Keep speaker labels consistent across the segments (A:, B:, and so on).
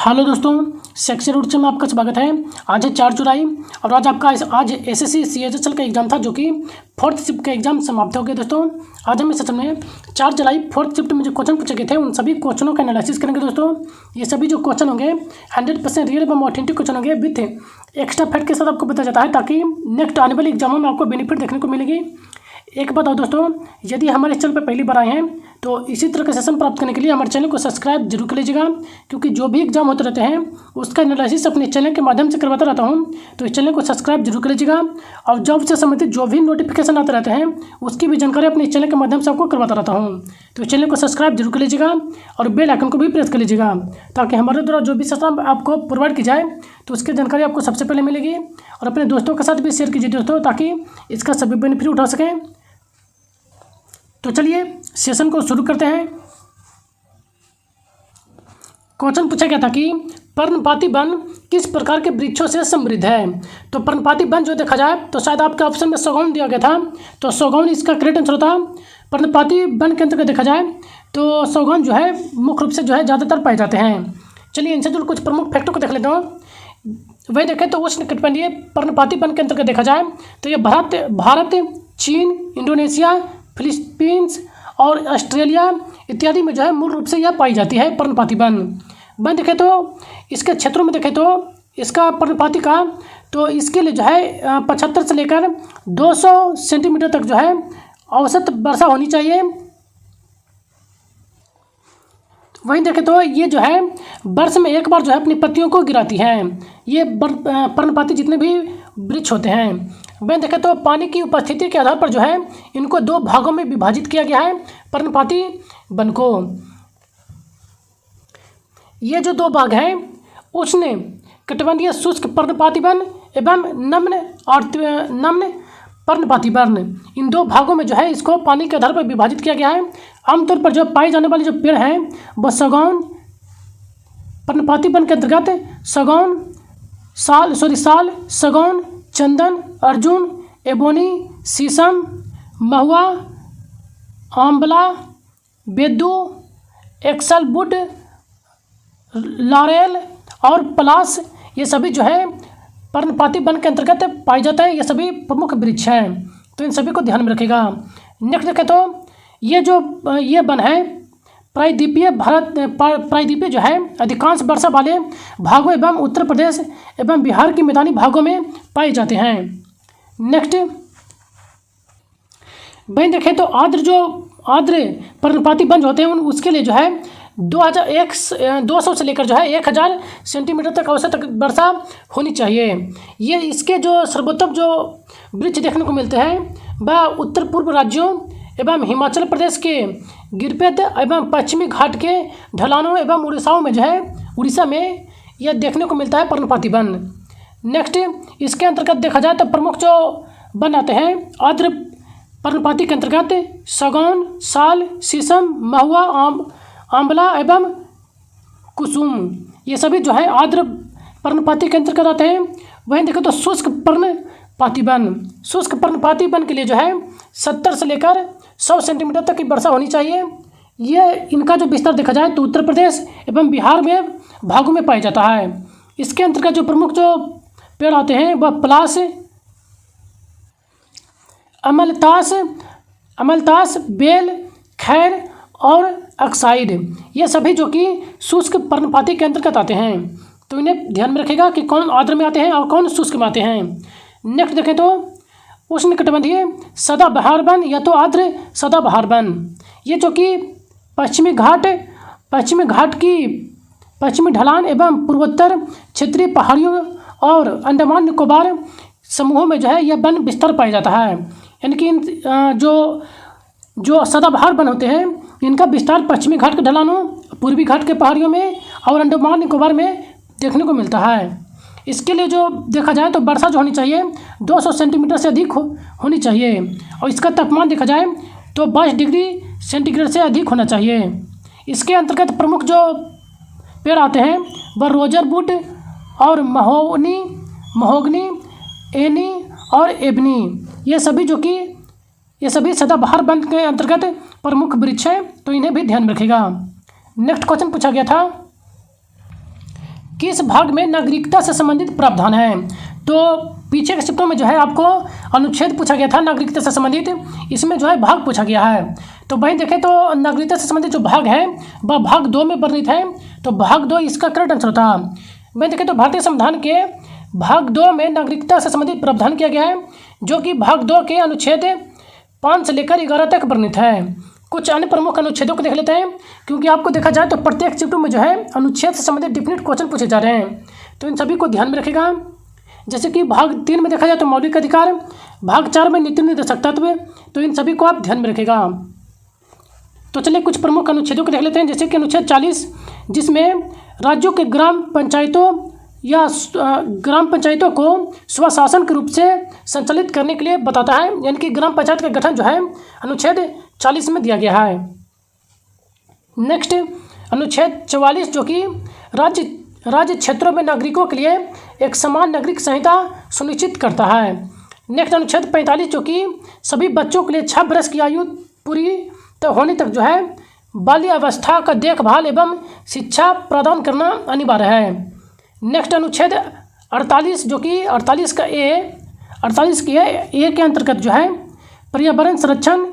A: Hello दोस्तों, section root में आपका स्वागत है। आज है 4 जुलाई और आज एसएससी सीएचएसएल का एग्जाम था जो कि 4th शिफ्ट का एग्जाम समाप्त हो गया। दोस्तों आज हम इस सेशन में 4 जुलाई 4th शिफ्ट में जो क्वेश्चन पूछे गए थे उन सभी क्वेश्चनों का एनालिसिस करेंगे। दोस्तों ये सभी जो क्वेश्चन होंगे 100% रियल एवं ऑथेंटिक क्वेश्चन होंगे विथ एक्स्ट्रा फैक्ट के साथ आपको बताया जाता है ताकि नेक्स्ट आने वाले एग्जामों में आपको बेनिफिट देखने को मिलेगी। एक बात और दोस्तों, यदि हमारे चैनल पर पहली बार आए हैं तो इसी तरह के सेशन प्राप्त करने के लिए हमारे चैनल को सब्सक्राइब जरूर कर लीजिएगा, क्योंकि जो भी एग्जाम होते रहते हैं उसका एनालिसिस अपने चैनल के माध्यम से करवाता रहता हूं। तो इस चैनल को सब्सक्राइब जरूर कर लीजिएगा और जॉब से संबंधित जो भी नोटिफिकेशन आते रहते हैं उसकी भी जानकारी अपने चैनल के माध्यम से आपको करवाता रहता हूँ। तो इस चैनल को सब्सक्राइब जरूर कर लीजिएगा और बेल आइकन को भी प्रेस कर लीजिएगा ताकि हमारे द्वारा जो भी सेशन आपको प्रोवाइड की जाए तो उसकी जानकारी आपको सबसे पहले मिलेगी। और अपने दोस्तों के साथ भी शेयर कीजिए दोस्तों, ताकि इसका सभी बेनिफिट उठा सकें। तो चलिए सेशन को शुरू करते हैं। क्वेश्चन पूछा गया था कि पर्णपाती वन किस प्रकार के वृक्षों से समृद्ध है। तो पर्णपाती वन जो देखा जाए तो शायद आपके ऑप्शन में सागौन दिया गया था, तो सागौन इसका करेक्ट आंसर होता। पर्णपाती वन के अंतर्गत देखा जाए तो सागौन जो है मुख्य रूप से जो है ज़्यादातर पाए जाते हैं। चलिए इनसे जुड़े कुछ प्रमुख फैक्टों को देख लेता हूँ। वही देखें तो उष्णकटिबंधीय पर्णपाती वन के अंतर्गत देखा जाए तो ये भारत, चीन, इंडोनेशिया, फिलीपींस और ऑस्ट्रेलिया इत्यादि में जो है मूल रूप से यह पाई जाती है पर्णपाती वन देखें तो इसके क्षेत्रों में देखें तो इसका पर्णपाती का तो इसके लिए जो है 75 से लेकर 200 सेंटीमीटर तक जो है औसत वर्षा होनी चाहिए। वहीं देखें तो ये जो है वर्ष में एक बार जो है अपनी पत्तियों को गिराती हैं। ये पर्णपाती जितने भी वृक्ष होते हैं। वहीं देखें तो पानी की उपस्थिति के आधार पर जो है इनको 2 भागों में विभाजित किया गया है पर्णपाती वन को। ये जो 2 भाग हैं उष्ण कटिबंधीय शुष्क पर्णपाती वन एवं नम्न पर्णपाती वन, इन 2 भागों में जो है इसको पानी के आधार पर विभाजित किया गया है। आमतौर पर जो पाए जाने वाले जो पेड़ हैं वह सागौन पर्णपाती वन के अंतर्गत साल, सागौन, चंदन, अर्जुन, एबोनी, शीशम, महुआ, आंवला, बेदू, एक्सलवुड, लॉरेल और पलास, ये सभी जो है पर्णपाती वन के अंतर्गत पाए जाते हैं। ये सभी प्रमुख वृक्ष हैं, तो इन सभी को ध्यान में रखेगा। नेक्स्ट देखें तो ये वन है प्रायद्वीपीय जो है अधिकांश वर्षा वाले भागों एवं उत्तर प्रदेश एवं बिहार के मैदानी भागों में पाए जाते हैं। नेक्स्ट वहीं देखें तो आर्द्र पर्णपाती वन जो होते हैं उसके लिए जो है 200 से लेकर जो है 1000 सेंटीमीटर तक औसत वर्षा होनी चाहिए। ये इसके जो सर्वोत्तम जो वृक्ष देखने को मिलते हैं वह उत्तर पूर्व राज्यों एवं हिमाचल प्रदेश के गिरपेट एवं पश्चिमी घाट के ढलानों एवं उड़ीसा में यह देखने को मिलता है पर्णपाती वन। नेक्स्ट इसके अंतर्गत देखा जाए तो प्रमुख जो वन आते हैं आर्द्र पर्णपाती के अंतर्गत सागौन, साल, शीशम, महुआ, आंवला एवं कुसुम, ये सभी जो है आर्द्र पर्णपाती के अंतर्गत आते हैं। वहीं देखो तो शुष्क पर्णपाती वन के लिए जो है 70 से लेकर 100 सेंटीमीटर तक की वर्षा होनी चाहिए। ये इनका जो विस्तार देखा जाए तो उत्तर प्रदेश एवं बिहार में भागों में पाया जाता है। इसके अंतर्गत जो प्रमुख जो पेड़ आते हैं वह पलास, अमलतास, बेल, खैर और अक्साइड, ये सभी जो कि शुष्क पर्णपाती के अंतर्गत आते हैं। तो इन्हें ध्यान में रखेगा कि कौन आर्द्र में आते हैं और कौन शुष्क में आते हैं। नेक्स्ट देखें तो उष्णकटिबंधीय सदाबहार वन या तो आर्द्र सदाबहार वन, ये जो कि पश्चिमी घाट की पश्चिमी ढलान एवं पूर्वोत्तर क्षेत्रीय पहाड़ियों और अंडमान निकोबार समूहों में जो है यह वन विस्तार पाया जाता है। यानी कि जो सदाबहार वन होते हैं इनका विस्तार पश्चिमी घाट के ढलानों, पूर्वी घाट के पहाड़ियों में और अंडमान निकोबार में देखने को मिलता है। इसके लिए जो देखा जाए तो वर्षा जो होनी चाहिए 200 सेंटीमीटर से अधिक होनी चाहिए और इसका तापमान देखा जाए तो 22 डिग्री सेंटीग्रेड से अधिक होना चाहिए। इसके अंतर्गत प्रमुख जो पेड़ आते हैं वह रोजरवुड और महोगनी, एनी और एबनी, ये सभी सदाबहार वन के अंतर्गत प्रमुख वृक्ष हैं, तो इन्हें भी ध्यान में रखिएगा। नेक्स्ट क्वेश्चन पूछा गया था किस भाग में नागरिकता से संबंधित प्रावधान है। तो पीछे के शिफ्टों में जो है आपको अनुच्छेद पूछा गया था नागरिकता से संबंधित, इसमें जो है भाग पूछा गया है। तो वहीं देखें तो नागरिकता से संबंधित जो भाग है वह भाग 2 में वर्णित है, तो भाग 2 इसका करेक्ट आंसर था। वहीं देखें तो भारतीय संविधान के भाग 2 में नागरिकता से संबंधित प्रावधान किया गया है, जो कि भाग 2 के अनुच्छेद 5 से लेकर 11 तक वर्णित है। कुछ अन्य प्रमुख अनुच्छेदों को देख लेते हैं, क्योंकि आपको देखा जाए तो प्रत्येक शिफ्ट में जो है अनुच्छेद से संबंधित डिफिनिट क्वेश्चन पूछे जा रहे हैं, तो इन सभी को ध्यान में रखेगा। जैसे कि भाग 3 में देखा जाए तो मौलिक अधिकार, भाग 4 में नीति निर्देशक तत्व, तो इन सभी को आप ध्यान में रखेगा। तो चलिए कुछ प्रमुख अनुच्छेदों को देख लेते हैं, जैसे कि अनुच्छेद 40, जिसमें राज्यों के ग्राम पंचायतों या ग्राम पंचायतों को स्वशासन के रूप से संचालित करने के लिए बताता है, यानी कि ग्राम पंचायत का गठन जो है अनुच्छेद 40 में दिया गया है। नेक्स्ट अनुच्छेद 44, जो कि राज्य क्षेत्रों में नागरिकों के लिए एक समान नागरिक संहिता सुनिश्चित करता है। नेक्स्ट अनुच्छेद 45, जो कि सभी बच्चों के लिए 6 वर्ष की आयु पूरी होने तक जो है बाल्यावस्था का देखभाल एवं शिक्षा प्रदान करना अनिवार्य है। नेक्स्ट अनुच्छेद 48, जो कि 48 के अंतर्गत जो है पर्यावरण संरक्षण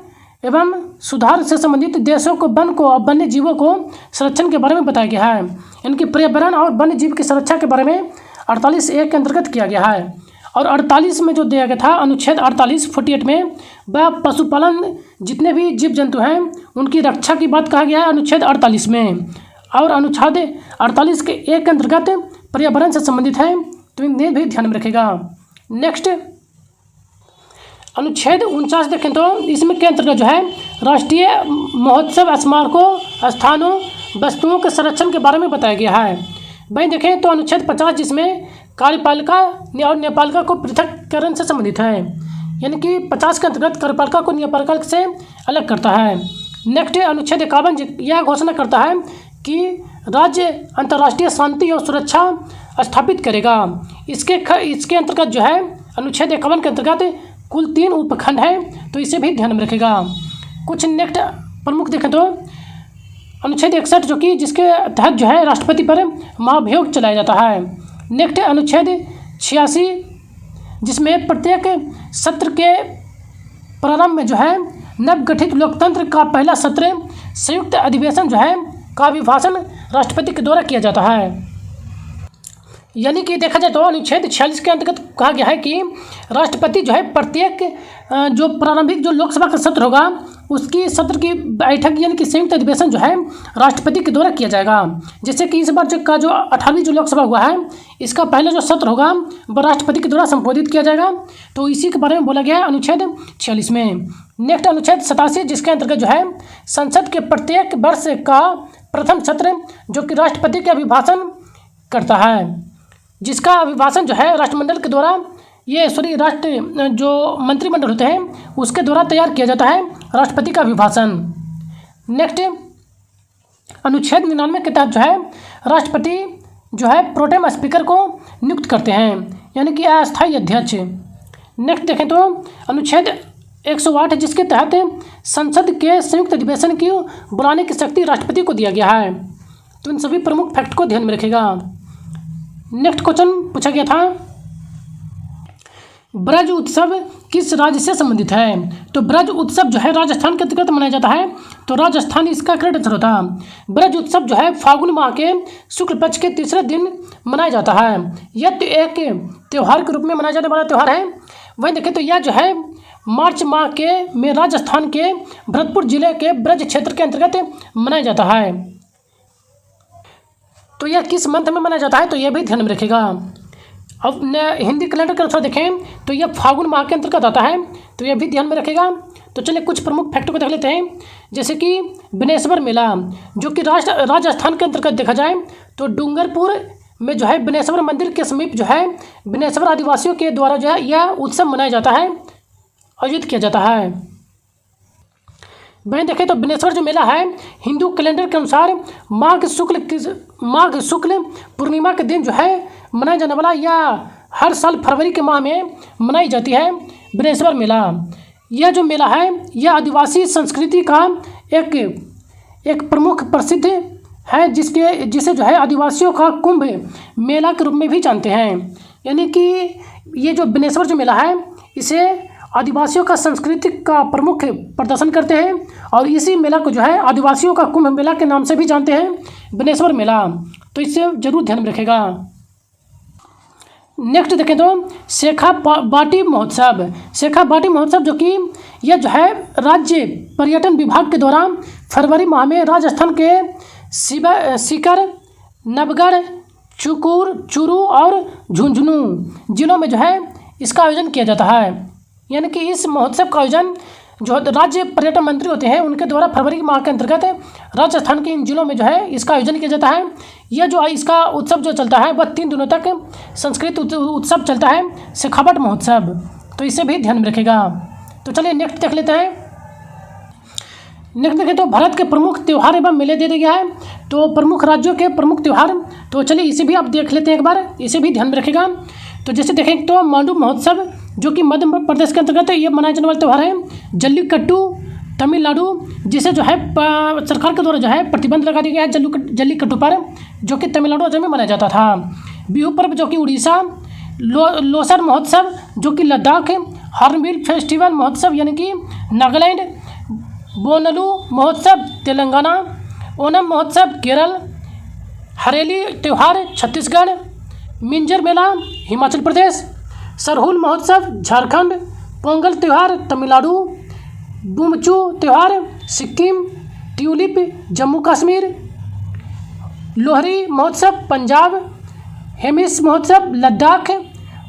A: एवं सुधार से संबंधित देशों को वन को और वन्य जीवों को संरक्षण के बारे में बताया गया है। इनकी पर्यावरण और वन्य जीव की सुरक्षा के बारे में 48A के अंतर्गत किया गया है। और 48 में जो दिया गया था अनुच्छेद 48 में वह पशुपालन जितने भी जीव जंतु हैं उनकी रक्षा की बात कहा गया है अनुच्छेद 48 में। और अनुच्छेद 48 के 1 के अंतर्गत पर्यावरण से संबंधित है, तो इन्हें भी ध्यान में रखेगा। नेक्स्ट अनुच्छेद 49 देखें तो इसमें के अंतर्गत जो है राष्ट्रीय महोत्सव स्मारकों स्थानों वस्तुओं के संरक्षण के बारे में बताया गया है। वहीं देखें तो अनुच्छेद 50, जिसमें कार्यपालिका और न्यायपालिका को पृथककरण से संबंधित है, यानी कि 50 के अंतर्गत कार्यपालिका को न्यायपालिका से अलग करता है। नेक्स्ट अनुच्छेद 51 यह घोषणा करता है कि राज्य अंतर्राष्ट्रीय शांति और सुरक्षा स्थापित करेगा। इसके अंतर्गत जो है अनुच्छेद 51 के अंतर्गत कुल 3 उपखंड हैं, तो इसे भी ध्यान में रखेगा। कुछ नेक्स्ट प्रमुख देखें तो अनुच्छेद 61, जो कि जिसके तहत जो है राष्ट्रपति पर महाभियोग चलाया जाता है। नेक्स्ट अनुच्छेद 86, जिसमें प्रत्येक सत्र के प्रारंभ में जो है नवगठित लोकतंत्र का पहला सत्र संयुक्त अधिवेशन जो है का अभिभाषण राष्ट्रपति के द्वारा किया जाता है। यानी कि देखा जाए तो अनुच्छेद 46 के अंतर्गत कहा गया है कि राष्ट्रपति जो है प्रत्येक जो प्रारंभिक जो लोकसभा का सत्र होगा उसकी सत्र की बैठक यानी कि संयुक्त अधिवेशन जो है राष्ट्रपति के द्वारा किया जाएगा। जैसे कि इस बार जो 18वीं जो लोकसभा हुआ है इसका पहला जो सत्र होगा वह राष्ट्रपति के द्वारा संबोधित किया जाएगा, तो इसी के बारे में बोला गया है अनुच्छेद 46 में। नेक्स्ट अनुच्छेद 87, जिसके अंतर्गत जो है संसद के प्रत्येक वर्ष का प्रथम सत्र जो कि राष्ट्रपति के अभिभाषण करता है, जिसका अभिभाषण जो है राष्ट्रमंडल के द्वारा राष्ट्र जो मंत्रिमंडल होते हैं उसके द्वारा तैयार किया जाता है राष्ट्रपति का अभिभाषण। नेक्स्ट अनुच्छेद 99 के तहत जो है राष्ट्रपति जो है प्रोटेम स्पीकर को नियुक्त करते हैं, यानी कि अस्थायी अध्यक्ष। नेक्स्ट देखें तो अनुच्छेद 108, जिसके तहत संसद के संयुक्त अधिवेशन की बुलाने की शक्ति राष्ट्रपति को दिया गया है, तो इन सभी प्रमुख फैक्ट को ध्यान में रखेगा। नेक्स्ट क्वेश्चन पूछा गया था ब्रज उत्सव किस राज्य से संबंधित है। तो ब्रज उत्सव जो है राजस्थान के अंतर्गत मनाया जाता है, तो राजस्थान इसका करेक्ट आंसर होता है। ब्रज उत्सव जो है फागुन माह के शुक्ल पक्ष के तीसरे दिन मनाया जाता है। यह एक त्यौहार के रूप में मनाया जाने वाला त्यौहार है। वहीं देखें तो यह जो है मार्च माह में राजस्थान के भरतपुर जिले के ब्रज क्षेत्र के अंतर्गत मनाया जाता है। तो यह किस मंथ में मनाया जाता है, तो यह भी ध्यान में रखेगा। अब हिंदी कैलेंडर के अनुसार देखें तो यह फागुन माह के अंतर्गत आता है, तो यह भी ध्यान में रखेगा। तो चलिए कुछ प्रमुख फैक्टों को देख लेते हैं, जैसे कि बिनेश्वर मेला जो कि राजस्थान के अंतर्गत देखा जाए तो डूंगरपुर में जो है बिनेश्वर मंदिर के समीप जो है बिनेश्वर आदिवासियों के द्वारा जो है यह उत्सव मनाया जाता है, आयोजित किया जाता है। वहीं देखें तो बिनेश्वर जो मेला है हिंदू कैलेंडर के अनुसार माघ शुक्ल पूर्णिमा के दिन जो है मनाया जाने वाला यह हर साल फरवरी के माह में मनाई जाती है बिनेश्वर मेला। यह जो मेला है यह आदिवासी संस्कृति का एक प्रमुख प्रसिद्ध है जिसे जो है आदिवासियों का कुंभ मेला के रूप में भी जानते हैं। यानी कि ये जो बेनेश्वर जो मेला है इसे आदिवासियों का संस्कृति का प्रमुख प्रदर्शन करते हैं और इसी मेला को जो है आदिवासियों का कुंभ मेला के नाम से भी जानते हैं, बेनेश्वर मेला। तो इससे जरूर ध्यान में रखेगा। नेक्स्ट देखें तो शेखा बाटी महोत्सव। शेखा बाटी महोत्सव जो कि यह जो है राज्य पर्यटन विभाग के द्वारा फरवरी माह में राजस्थान के सीकर, नवगढ़, चूरू और झुंझुनू जिलों में जो है इसका आयोजन किया जाता है। यानी कि इस महोत्सव का आयोजन जो राज्य पर्यटन मंत्री होते हैं उनके द्वारा फरवरी माह के अंतर्गत राजस्थान के इन जिलों में जो है इसका आयोजन किया जाता है। यह जो इसका उत्सव जो चलता है वह 3 दिनों तक संस्कृत उत्सव चलता है, शेखावट महोत्सव। तो इसे भी ध्यान में रखेगा। तो चलिए नेक्स्ट देख लेते हैं। नेक्स्ट देखें तो भारत के प्रमुख त्यौहार एवं मेले दे दिया गया है। तो प्रमुख राज्यों के प्रमुख त्यौहार, तो चलिए इसे भी आप देख लेते हैं एक बार, इसे भी ध्यान में रखेगा। तो जैसे देखें तो मांडू महोत्सव जो कि मध्य प्रदेश के अंतर्गत ये मनाए जाने वाला त्यौहार है। जल्लीकट्टू तमिलनाडु, जिसे जो है सरकार के द्वारा जो है प्रतिबंध लगा दिया गया है जल्लीकट्टू पर, जो कि तमिलनाडु राज्य में मनाया जाता था। बिहू पर्व जो कि उड़ीसा, लोसर महोत्सव जो कि लद्दाख, हॉर्नबिल फेस्टिवल महोत्सव यानी कि नागालैंड, बोनलू महोत्सव तेलंगाना, ओनम महोत्सव केरल, हरेली त्यौहार छत्तीसगढ़, मिंजर मेला हिमाचल प्रदेश, सरहुल महोत्सव झारखंड, पोंगल त्यौहार तमिलनाडु, बुमचू त्यौहार सिक्किम, ट्यूलिप जम्मू कश्मीर, लोहरी महोत्सव पंजाब, हेमिस महोत्सव लद्दाख,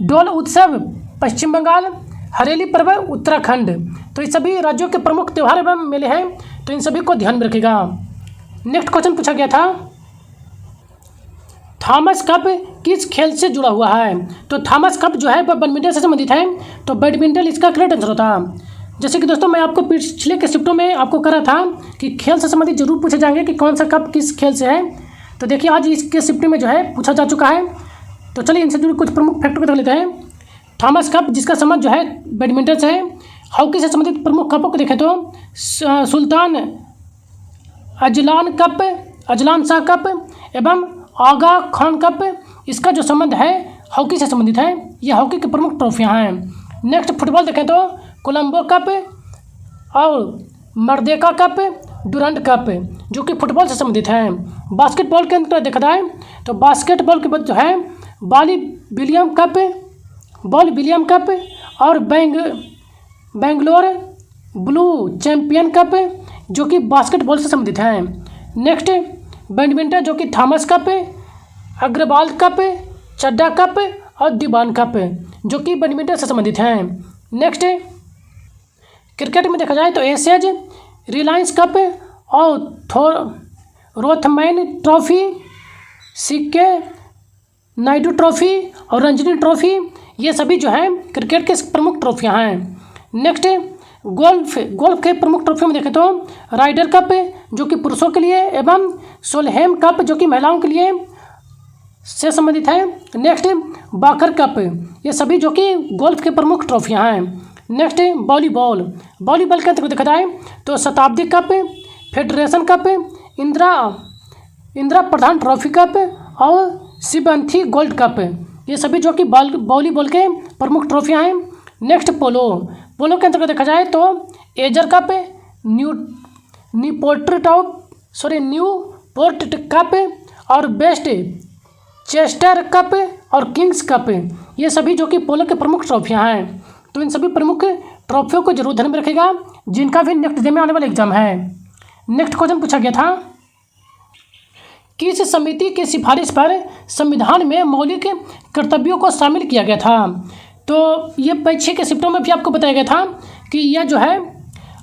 A: डोल उत्सव पश्चिम बंगाल, हरेली पर्व उत्तराखंड। तो ये सभी राज्यों के प्रमुख त्यौहार एवं मेले हैं, तो इन सभी को ध्यान में रखिएगा। नेक्स्ट क्वेश्चन पूछा गया था, थॉमस कप किस खेल से जुड़ा हुआ है? तो थॉमस कप जो है वह बैडमिंटन से संबंधित है। तो बैडमिंटन इसका करेक्ट आंसर होता। जैसे कि दोस्तों मैं आपको पिछले के शिफ्टों में आपको करा था कि खेल से संबंधित जरूर पूछे जाएंगे कि कौन सा कप किस खेल से है। तो देखिए आज इसके शिफ्ट में जो है पूछा जा चुका है। तो चलिए इनसे जुड़े कुछ प्रमुख फैक्टर को देख लेते हैं। थॉमस कप जिसका संबंध जो है बैडमिंटन से है। हॉकी से संबंधित प्रमुख कपों को देखें तो सुल्तान अजलान शाह कप एवं आगा खान कप, इसका जो संबंध है हॉकी से संबंधित है। ये हॉकी की प्रमुख ट्रॉफियाँ हैं। नेक्स्ट फुटबॉल देखें तो कोलंबो कप और मर्देका कप, डुरंट कप जो कि फुटबॉल से संबंधित है। बास्केटबॉल के अंदर देखा जाए तो बास्केटबॉल के बाद जो है बॉल विलियम कप और बेंगलोर ब्लू चैंपियन कप जो कि बास्केटबॉल से संबंधित है। नेक्स्ट बैडमिंटन जो कि थॉमस कप, अग्रवाल कप, चड्डा कप और दीवान कप जो कि बैडमिंटन से संबंधित हैं। नेक्स्ट क्रिकेट में देखा जाए तो एशेज, रिलायंस कप और रोथमैन ट्रॉफी, सिक्के नायडू ट्रॉफी और रंजनी ट्रॉफी, ये सभी जो हैं क्रिकेट के प्रमुख ट्रॉफियाँ हैं। नेक्स्ट गोल्फ के प्रमुख ट्रॉफी में देखें तो राइडर कप जो कि पुरुषों के लिए एवं सोलहेम कप जो कि महिलाओं के लिए से संबंधित है। नेक्स्ट बाकर कप, ये सभी जो कि गोल्फ के प्रमुख ट्रॉफियाँ हैं। नेक्स्ट वॉलीबॉल के अंतर्गत देखा जाए तो शताब्दी कप, फेडरेशन कप, इंदिरा प्रधान ट्रॉफी कप और शिवंथी गोल्ड कप, ये सभी जो कि वॉलीबॉल के प्रमुख ट्रॉफियाँ हैं। नेक्स्ट पोलो के अंतर्गत देखा जाए तो एजर कप, न्यूपोर्ट कप और बेस्ट चेस्टर कप और किंग्स कप, ये सभी जो कि पोलो के प्रमुख ट्रॉफियाँ हैं। तो इन सभी प्रमुख ट्रॉफियों को जरूर ध्यान में रखेगा जिनका भी नेक्स्ट डे में आने वाला एग्जाम है। नेक्स्ट क्वेश्चन पूछा गया था, किस समिति की सिफारिश पर संविधान में मौलिक कर्तव्यों को शामिल किया गया था? तो ये पीछे के शिफ्टों में भी आपको बताया गया था कि यह जो है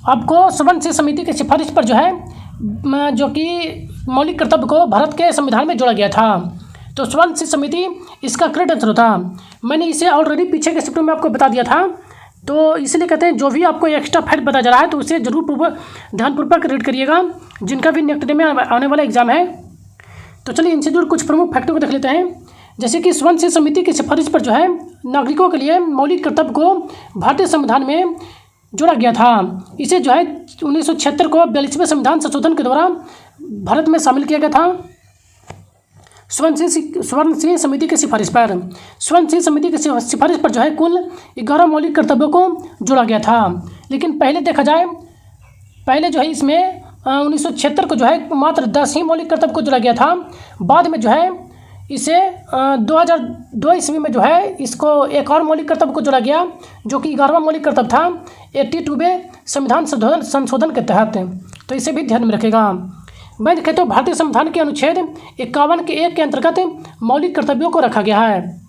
A: आपको सवन से समिति की सिफारिश पर जो है जो कि मौलिक कर्तव्य को भारत के संविधान में जोड़ा गया था। तो सवन से समिति इसका करेक्ट आंसर था। मैंने इसे ऑलरेडी पीछे के शिफ्टों में आपको बता दिया था। तो इसलिए कहते हैं जो भी आपको एक्स्ट्रा फैक्ट बताया जा रहा है तो उसे जरूर ध्यानपूर्वक रीड करिएगा जिनका भी नेक्स्ट डे में आने वाला एग्जाम है। तो चलिए इनसे जुड़े कुछ प्रमुख फैक्टों को देख लेते हैं। जैसे कि स्वर्ण से समिति की सिफारिश पर जो है नागरिकों के लिए मौलिक कर्तव्य को भारतीय संविधान में जोड़ा गया था। इसे जो है 1976 को 42वें संविधान संशोधन के द्वारा भारत में शामिल किया गया था स्वर्ण सिंह समिति की सिफारिश पर। स्वर्ण सिंह समिति की सिफारिश पर जो है कुल 11 मौलिक कर्तव्यों को जोड़ा गया था। लेकिन पहले देखा जाए, पहले जो है इसमें 1976 को जो है मात्र 10 ही मौलिक कर्तव्य को जोड़ा गया था। बाद में जो है इसे 2002 ईस्वी में जो है इसको एक और मौलिक कर्तव्य को जोड़ा गया, जो कि 11वां मौलिक कर्तव्य था 82वें संविधान संशोधन के तहत। तो इसे भी ध्यान में रखेगा। मैं देखें तो भारतीय संविधान के अनुच्छेद 51 के 1 के अंतर्गत मौलिक कर्तव्यों को रखा गया है,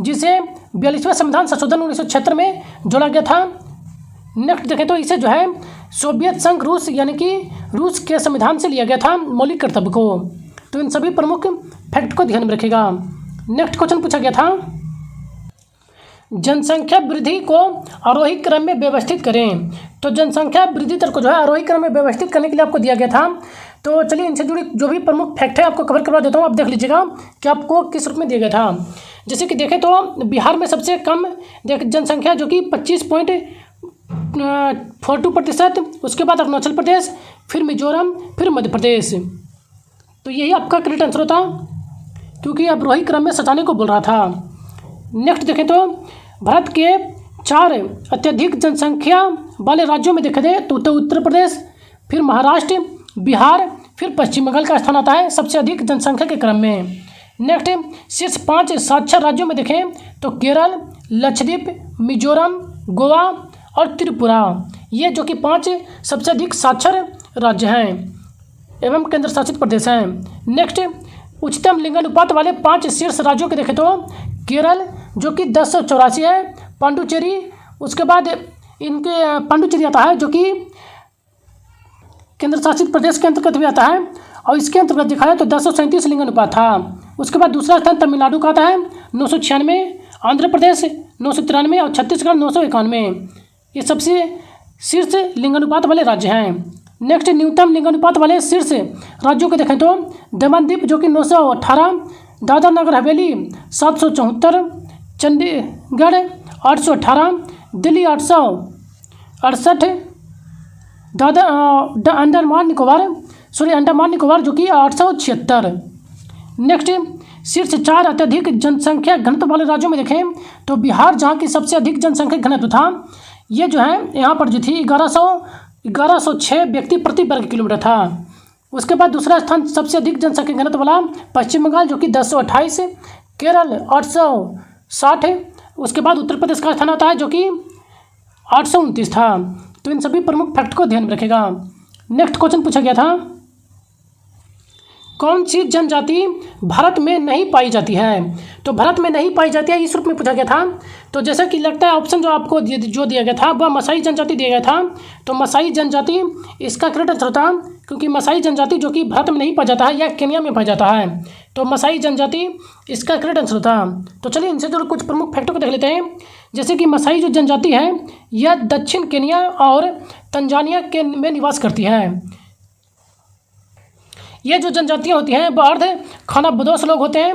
A: जिसे 42वें संविधान संशोधन 1976 में जोड़ा गया था। नेक्स्ट देखें तो इसे जो है सोवियत संघ रूस यानी कि रूस के संविधान से लिया गया था मौलिक कर्तव्य को। तो इन सभी प्रमुख फैक्ट को ध्यान में रखेगा। नेक्स्ट क्वेश्चन पूछा गया था, जनसंख्या वृद्धि को आरोही क्रम में व्यवस्थित करें। तो जनसंख्या वृद्धि दर को जो है आरोही क्रम में व्यवस्थित करने के लिए आपको दिया गया था। तो चलिए इनसे जुड़ी जो भी प्रमुख फैक्ट है आपको कवर करवा देता हूँ, आप देख लीजिएगा कि आपको किस रूप में दिया गया था। जैसे कि देखें तो बिहार में सबसे कम जनसंख्या जो कि 25.42%, उसके बाद अरुणाचल प्रदेश, फिर मिजोरम, फिर मध्य प्रदेश। तो यही आपका करेक्ट आंसर होता, क्योंकि अब रोही क्रम में सजाने को बोल रहा था। नेक्स्ट देखें तो भारत के 4 अत्यधिक जनसंख्या वाले राज्यों में देखे तो उत्तर प्रदेश, फिर महाराष्ट्र, बिहार, फिर पश्चिम बंगाल का स्थान आता है सबसे अधिक जनसंख्या के क्रम में। नेक्स्ट शीर्ष 5 साक्षर राज्यों में देखें तो केरल, लक्षद्वीप, मिजोरम, गोवा और त्रिपुरा, ये जो कि 5 सबसे अधिक साक्षर राज्य हैं एवं केंद्र शासित प्रदेश हैं। नेक्स्ट उच्चतम लिंगानुपात वाले 5 शीर्ष राज्यों के देखें तो केरल जो कि 1084 है, पांडुचेरी, उसके बाद इनके पांडुचेरी आता है जो कि केंद्र शासित प्रदेश के अंतर्गत भी आता है, और इसके अंतर्गत देखा जाए तो 1037 लिंगानुपात था। उसके बाद दूसरा स्थान तमिलनाडु का आता है 996, आंध्र प्रदेश 993 और छत्तीसगढ़ 991। ये सबसे शीर्ष लिंगानुपात वाले राज्य हैं। नेक्स्ट न्यूनतम लिंगानुपात वाले शीर्ष राज्यों को देखें तो दमनदीप जो कि 918, दादरा नगर हवेली 774, चंडीगढ़ 818, दिल्ली 868, अंडमान निकोबार जो कि 876। नेक्स्ट शीर्ष 4 अत्यधिक जनसंख्या घनत्व वाले राज्यों में देखें तो बिहार जहाँ की सबसे अधिक जनसंख्या घनत्व था, ये जो है यहाँ पर जो थी 1106 व्यक्ति प्रति वर्ग किलोमीटर था। उसके बाद दूसरा स्थान सबसे अधिक जनसंख्या घनत्व वाला पश्चिम बंगाल जो कि 1028, केरल 860, उसके बाद उत्तर प्रदेश का स्थान आता है जो कि 829 था। तो इन सभी प्रमुख फैक्ट को ध्यान में रखेगा। नेक्स्ट क्वेश्चन पूछा गया था, कौन सी जनजाति भारत में नहीं पाई जाती है। तो भारत में नहीं पाई जाती है इस रूप में पूछा गया था। तो जैसा कि लगता है ऑप्शन जो आपको जो दिया गया था वह मसाई जनजाति दिया गया था। तो मसाई जनजाति इसका करेक्ट आंसर था, क्योंकि मसाई जनजाति जो कि भारत में नहीं पाया जाता है या केन्या में पाया जाता है। तो मसाई जनजाति इसका करेक्ट आंसर था। तो चलिए इनसे जो कुछ प्रमुख फैक्टों को देख लेते हैं। जैसे कि मसाई जो जनजाति है यह दक्षिण केन्या और तंजानिया के में निवास करती है। ये जो जनजातियाँ होती हैं वह अर्ध खानाबदोश लोग होते हैं।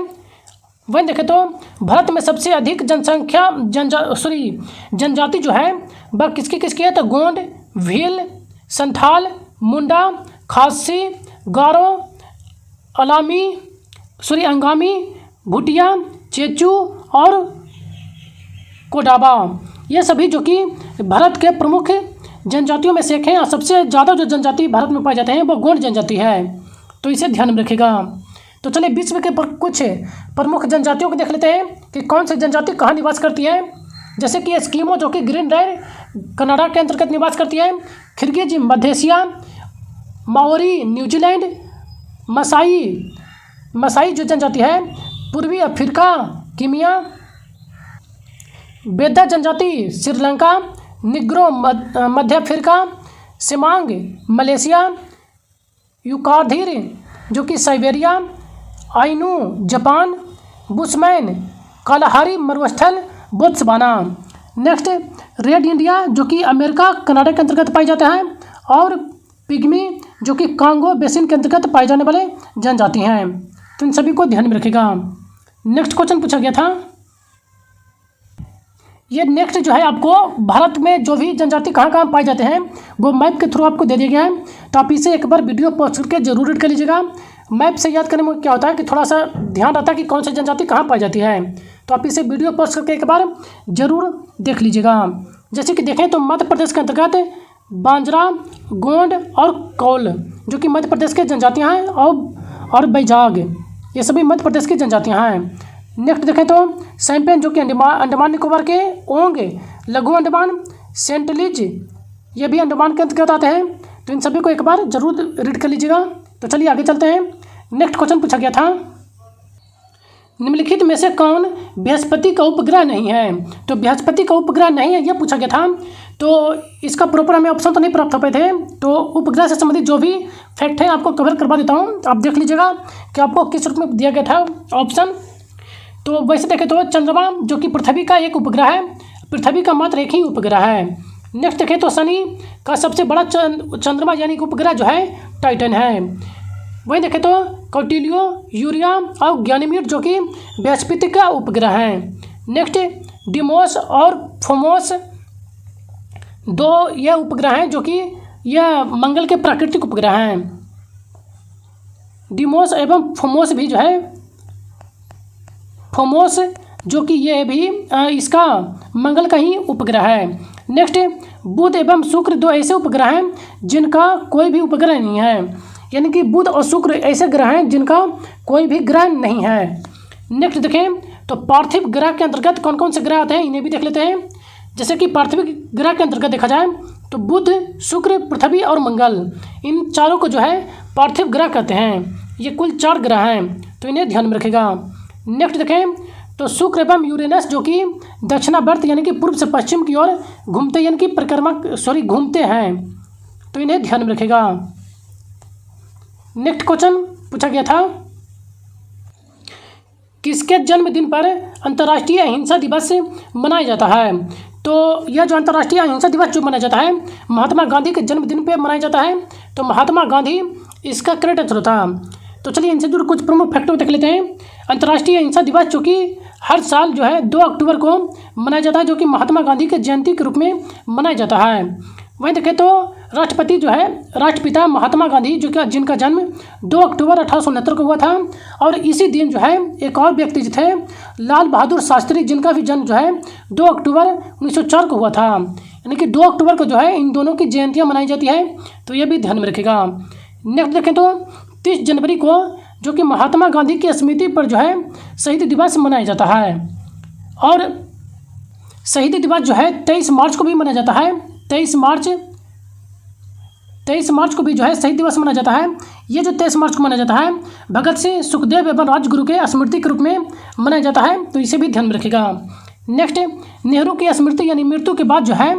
A: वहीं देखें तो भारत में सबसे अधिक जनसंख्या जनजाति जो है वह किसकी है तो गोंड, भील, संथाल, मुंडा, खासी, गारो, अंगामी, भूटिया, चेचू और कोडाबा, ये सभी जो कि भारत के प्रमुख जनजातियों में से एक हैं। और सबसे ज़्यादा जो जनजाति भारत में पाए जाते हैं वो गोंड जनजाति है। तो इसे ध्यान में रखिएगा। तो चलिए विश्व के कुछ प्रमुख जनजातियों को देख लेते हैं कि कौन सी जनजाति कहाँ निवास करती है। जैसे कि एस्किमो जो कि ग्रीनलैंड कनाडा के अंतर्गत निवास करती है, किर्गिज मध्य एशिया, माओरी न्यूजीलैंड, मसाई जो जनजाति है पूर्वी अफ्रीका कीमिया, बेदा जनजाति श्रीलंका, निग्रो मध्य अफ्रीका, सिमांग मलेशिया, यूकाधिर जो कि Siberia, Ainu Japan, bushman Kalahari मरुस्थल बोत्सवाना। नेक्स्ट रेड इंडिया जो कि अमेरिका कनाडा के अंतर्गत पाई जाता है, और पिग्मी जो कि कांगो बेसिन के अंतर्गत पाए जाने वाले जनजाति हैं। तो इन सभी को ध्यान में रखिएगा। नेक्स्ट क्वेश्चन पूछा गया था, ये नेक्स्ट जो है आपको भारत में जो भी जनजाति कहाँ कहाँ पाए जाते हैं वो मैप के थ्रू आपको दे दिया गया है। तो आप इसे एक बार वीडियो पॉज करके जरूर रीड कर लीजिएगा। मैप से याद करने में क्या होता है कि थोड़ा सा ध्यान रहता है कि कौन सी जनजाति कहाँ पाई जाती है। तो आप इसे वीडियो पॉज करके एक बार जरूर देख लीजिएगा। जैसे कि देखें तो मध्य प्रदेश के अंतर्गत बांजरा, गोंड और कौल जो कि मध्य प्रदेश के जनजातियाँ हैं और बैजाग ये सभी मध्य प्रदेश की जनजातियाँ हैं। नेक्स्ट देखें तो सैंपेन जो कि अंडमान निकोबार के, ओंग लघु अंडमान, सेंटलिज ये भी अंडमान के अंतर्गत आते हैं। तो इन सभी को एक बार जरूर रीड कर लीजिएगा। तो चलिए आगे चलते हैं। नेक्स्ट क्वेश्चन पूछा गया था, निम्नलिखित में से कौन बृहस्पति का उपग्रह नहीं है। तो बृहस्पति का उपग्रह नहीं है यह पूछा गया था। तो इसका प्रॉपर हमें ऑप्शन तो नहीं प्राप्त हो पाए थे। तो उपग्रह से संबंधित जो भी फैक्ट है आपको कवर करवा देता हूँ, आप देख लीजिएगा कि आपको किस रूप में दिया गया था ऑप्शन। तो वैसे देखें तो चंद्रमा जो कि पृथ्वी का एक उपग्रह है, पृथ्वी का मात्र एक ही उपग्रह है। नेक्स्ट देखें तो शनि का सबसे बड़ा चंद्रमा यानी कि उपग्रह जो है टाइटन है। वहीं देखें तो कौटिल्यो, यूरिया और गैनीमीड जो कि बृहस्पति का उपग्रह है। नेक्स्ट डिमोस और फोमोस दो यह उपग्रह हैं जो कि यह मंगल के प्राकृतिक उपग्रह हैं। डिमोस एवं फोमोस भी जो है, फोमोस जो कि ये भी इसका मंगल का ही उपग्रह है। नेक्स्ट बुध एवं शुक्र दो ऐसे उपग्रह हैं जिनका कोई भी उपग्रह नहीं है, यानी कि बुध और शुक्र ऐसे ग्रह हैं जिनका कोई भी ग्रह नहीं है। नेक्स्ट देखें तो पार्थिव ग्रह के अंतर्गत कौन कौन से ग्रह आते हैं इन्हें भी देख लेते हैं। जैसे कि पार्थिव ग्रह के अंतर्गत देखा जाए तो बुध, शुक्र, पृथ्वी और मंगल इन चारों को जो है पार्थिव ग्रह कहते हैं। ये कुल 4 ग्रह हैं, तो इन्हें ध्यान में रखेगा। नेक्स्ट देखें तो शुक्र एवं यूरेनस जो कि दक्षिणावर्त यानी कि पूर्व से पश्चिम की ओर घूमते यानी कि घूमते हैं, तो इन्हें ध्यान में रखेगा। नेक्स्ट क्वेश्चन पूछा गया था, किसके जन्मदिन पर अंतर्राष्ट्रीय अहिंसा दिवस मनाया जाता है। तो यह जो अंतर्राष्ट्रीय अहिंसा दिवस जो मनाया जाता है महात्मा गांधी के जन्मदिन पर मनाया जाता है। तो महात्मा गांधी इसका क्रेडिट था। तो चलिए इनसे जुड़े कुछ प्रमुख फैक्टर देख लेते हैं। अंतर्राष्ट्रीय अहिंसा दिवस जो कि हर साल जो है 2 अक्टूबर को मनाया जाता है, जो कि महात्मा गांधी के जयंती के रूप में मनाया जाता है। वहीं देखें तो राष्ट्रपति जो है राष्ट्रपिता महात्मा गांधी जो कि जिनका जन्म 2 अक्टूबर 1869 को हुआ था। और इसी दिन जो है एक और व्यक्ति जो थे लाल बहादुर शास्त्री, जिनका भी जन्म जो है 2 अक्टूबर 1904 को हुआ था। यानी कि 2 अक्टूबर को जो है इन दोनों की जयंतियाँ मनाई जाती है, तो ये भी ध्यान में रखेगा। नेक्स्ट देखें तो 30 जनवरी को जो कि महात्मा गांधी की स्मृति पर जो है शहीद दिवस मनाया जाता है। और शहीद दिवस जो है 23 मार्च को भी मनाया जाता है। 23 मार्च को भी जो है शहीद दिवस मनाया जाता है। ये जो 23 मार्च को मनाया जाता है भगत सिंह, सुखदेव एवं राजगुरु के स्मृति के रूप में मनाया जाता है, तो इसे भी ध्यान में रखेगा। नेक्स्ट नेहरू की स्मृति यानी मृत्यु के बाद जो है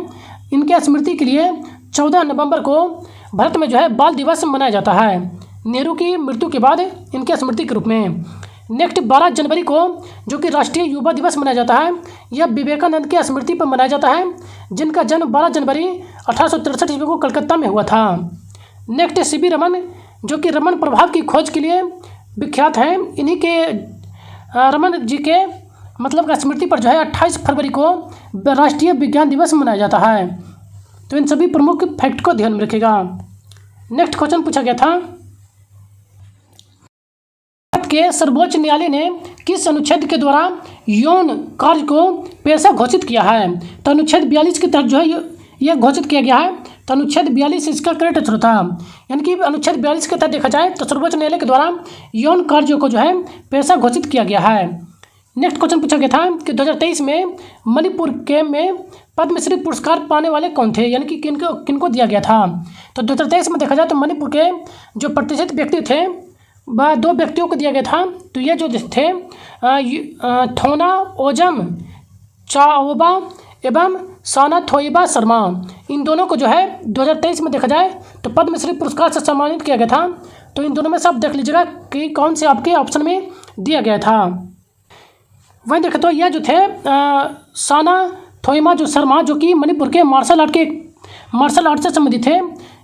A: इनके स्मृति के लिए 14 नवंबर को भारत में जो है बाल दिवस मनाया जाता है, नेहरू की मृत्यु के बाद इनके स्मृति के रूप में। नेक्स्ट 12 जनवरी को जो कि राष्ट्रीय युवा दिवस मनाया जाता है, यह विवेकानंद की स्मृति पर मनाया जाता है, जिनका जन्म 12 जनवरी 1863 ईस्वी को कलकत्ता में हुआ था। नेक्स्ट सीवी रमन जो कि रमन प्रभाव की खोज के लिए विख्यात हैं, इन्हीं के रमन जी के मतलब का स्मृति पर जो है 28 फरवरी को राष्ट्रीय विज्ञान दिवस मनाया जाता है। तो इन सभी प्रमुख फैक्ट को ध्यान में रखेगा। नेक्स्ट क्वेश्चन पूछा गया था, के सर्वोच्च न्यायालय ने किस अनुच्छेद के द्वारा यौन कार्य को पेशा घोषित किया है। तो अनुच्छेद 42 के तहत जो है यह घोषित किया गया है। तो अनुच्छेद 42 इसका करेक्ट आंसर था। यानी कि अनुच्छेद 42 के तहत देखा जाए तो सर्वोच्च न्यायालय के द्वारा यौन कार्यों को जो है पेशा घोषित किया गया है। नेक्स्ट क्वेश्चन पूछा गया था कि 2023 में मणिपुर के में पद्मश्री पुरस्कार पाने वाले कौन थे, यानी कि किनको दिया गया था। तो 2023 में देखा जाए तो मणिपुर के जो प्रतिष्ठित व्यक्ति थे वह 2 व्यक्तियों को दिया गया था। तो ये जो थे थोना ओजम चाओबा एवं साना थोइबा शर्मा, इन दोनों को जो है 2023 में देखा जाए तो पद्मश्री पुरस्कार से सम्मानित किया गया था। तो इन दोनों में से आप देख लीजिएगा कि कौन से आपके ऑप्शन में दिया गया था। वहीं देखें तो यह जो थे साना थोइमा जो शर्मा जो कि मणिपुर के मार्शल आर्ट से संबंधित थे,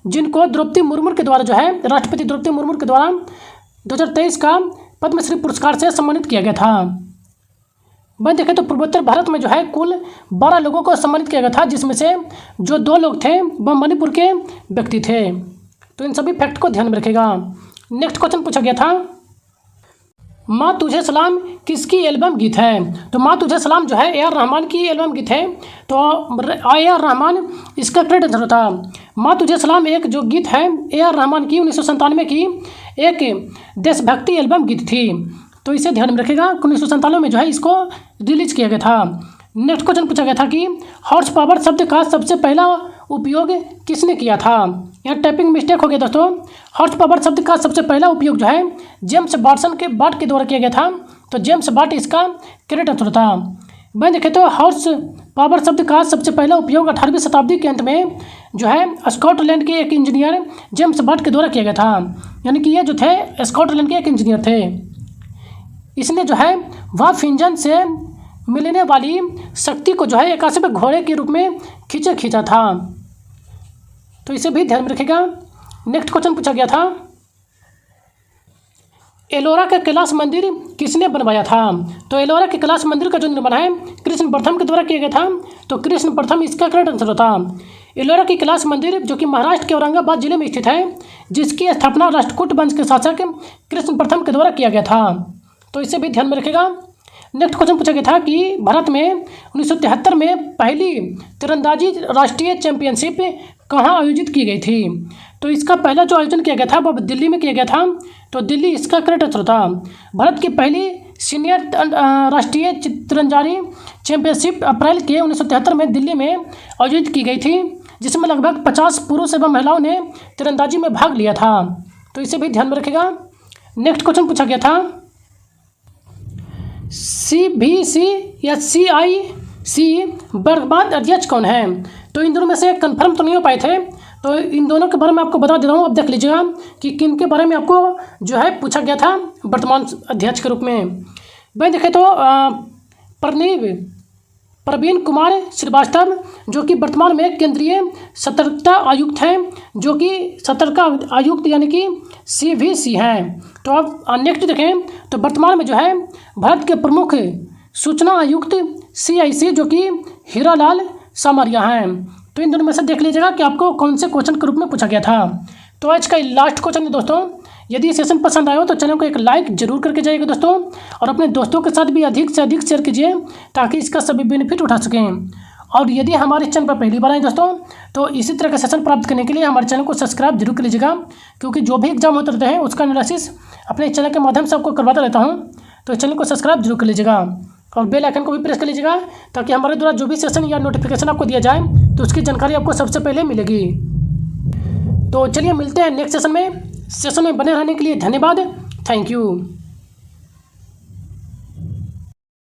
A: जिनको द्रौपदी मुर्मू के द्वारा जो है राष्ट्रपति द्रौपदी मुर्मू के द्वारा 2023 का पद्मश्री पुरस्कार से सम्मानित किया गया था। वहीं देखें तो पूर्वोत्तर भारत में जो है कुल 12 लोगों को सम्मानित किया गया था, जिसमें से जो 2 लोग थे वह मणिपुर के व्यक्ति थे। तो इन सभी फैक्ट को ध्यान में रखेगा। नेक्स्ट क्वेश्चन पूछा गया था, माँ तुझे सलाम किसकी एल्बम गीत है? तो माँ तुझे सलाम जो है ए आर रहमान की एल्बम गीत है। तो ए आर रहमान इसका क्रेडिट था। माँ तुझे सलाम एक जो गीत है ए आर रहमान की 1997 की एक देशभक्ति एल्बम गीत थी। तो इसे ध्यान में रखेगा। 1997 में जो है इसको रिलीज किया गया था। नेक्स्ट क्वेश्चन पूछा गया था कि हॉर्स पावर शब्द का सबसे पहला उपयोग किसने किया था? यहाँ टाइपिंग मिस्टेक हो गया दोस्तों। हॉर्स पावर शब्द का सबसे पहला उपयोग जो है जेम्स बाट के द्वारा किया गया था। तो जेम्स बाट इसका क्रेडिट था। वहीं देखें तो हॉर्स पावर शब्द का सबसे पहला उपयोग 18वीं शताब्दी के अंत में जो है स्कॉटलैंड के एक इंजीनियर जेम्स बाट के द्वारा किया गया था। यानी कि ये जो थे स्कॉटलैंड के एक इंजीनियर थे। इसने जो है वाफ इंजन से मिलने वाली शक्ति को जो है एक आकाश में घोड़े के रूप में खींचा था। तो इसे भी ध्यान में रखेगा। नेक्स्ट क्वेश्चन पूछा गया था, एलोरा का कैलाश मंदिर किसने बनवाया था? तो एलोरा के कैलाश मंदिर का जो निर्माण है कृष्ण प्रथम के द्वारा किया गया था। तो कृष्ण प्रथम इसका करेक्ट आंसर था। एलोरा की कैलाश मंदिर जो कि महाराष्ट्र के औरंगाबाद जिले में स्थित है, जिसकी स्थापना राष्ट्रकूट वंश के शासक कृष्ण प्रथम के द्वारा किया गया था। तो इसे भी ध्यान में रखेगा। नेक्स्ट क्वेश्चन पूछा गया था कि भारत में 1973 में पहली तीरंदाजी राष्ट्रीय चैंपियनशिप कहाँ आयोजित की गई थी? तो इसका पहला जो आयोजन किया गया था वह दिल्ली में किया गया था। तो दिल्ली इसका करेक्ट आंसर था। भारत की पहली सीनियर राष्ट्रीय तीरंदाजी चैंपियनशिप अप्रैल के 1973 में दिल्ली में आयोजित की गई थी, जिसमें लगभग 50 पुरुष एवं महिलाओं ने तीरंदाजी में भाग लिया था। तो इसे भी ध्यान में रखेगा। नेक्स्ट क्वेश्चन पूछा गया था, CBC या CIC वर्गवाद अध्यक्ष कौन है? तो इन दोनों में से कंफर्म तो नहीं हो पाए थे। तो इन दोनों के बारे में आपको बता देता हूँ। अब देख लीजिएगा कि किन के बारे में आपको जो है पूछा गया था वर्तमान अध्यक्ष के रूप में। वही देखें तो प्रवीण कुमार श्रीवास्तव जो कि वर्तमान में केंद्रीय सतर्कता आयुक्त हैं, जो कि सतर्कता आयुक्त यानी कि CVC हैं। तो अब नेक्स्ट देखें तो वर्तमान में जो है भारत के प्रमुख सूचना आयुक्त CIC जो कि हीरालाल सामरिया हैं। तो इन दोनों में से देख लीजिएगा कि आपको कौन से क्वेश्चन के रूप में पूछा गया था। तो आज का लास्ट क्वेश्चन है दोस्तों। यदि सेशन पसंद आया हो तो चैनल को एक लाइक जरूर करके जाइएगा दोस्तों, और अपने दोस्तों के साथ भी अधिक से अधिक शेयर कीजिए ताकि इसका सभी बेनिफिट उठा सकें। और यदि हमारे चैनल पर पहली बार आए दोस्तों तो इसी तरह का सेशन प्राप्त करने के लिए हमारे चैनल को सब्सक्राइब जरूर कर लीजिएगा, क्योंकि जो भी एग्जाम होते रहते हैं उसका एनालिसिस अपने चैनल के माध्यम से आपको करवाता रहता हूँ। तो चैनल को सब्सक्राइब जरूर कर लीजिएगा और बेल आइकन को भी प्रेस कर लीजिएगा, ताकि हमारे द्वारा जो भी सेशन या नोटिफिकेशन आपको दिया जाए तो उसकी जानकारी आपको सबसे पहले मिलेगी। तो चलिए मिलते हैं नेक्स्ट सेशन में बने रहने के लिए धन्यवाद। Thank you.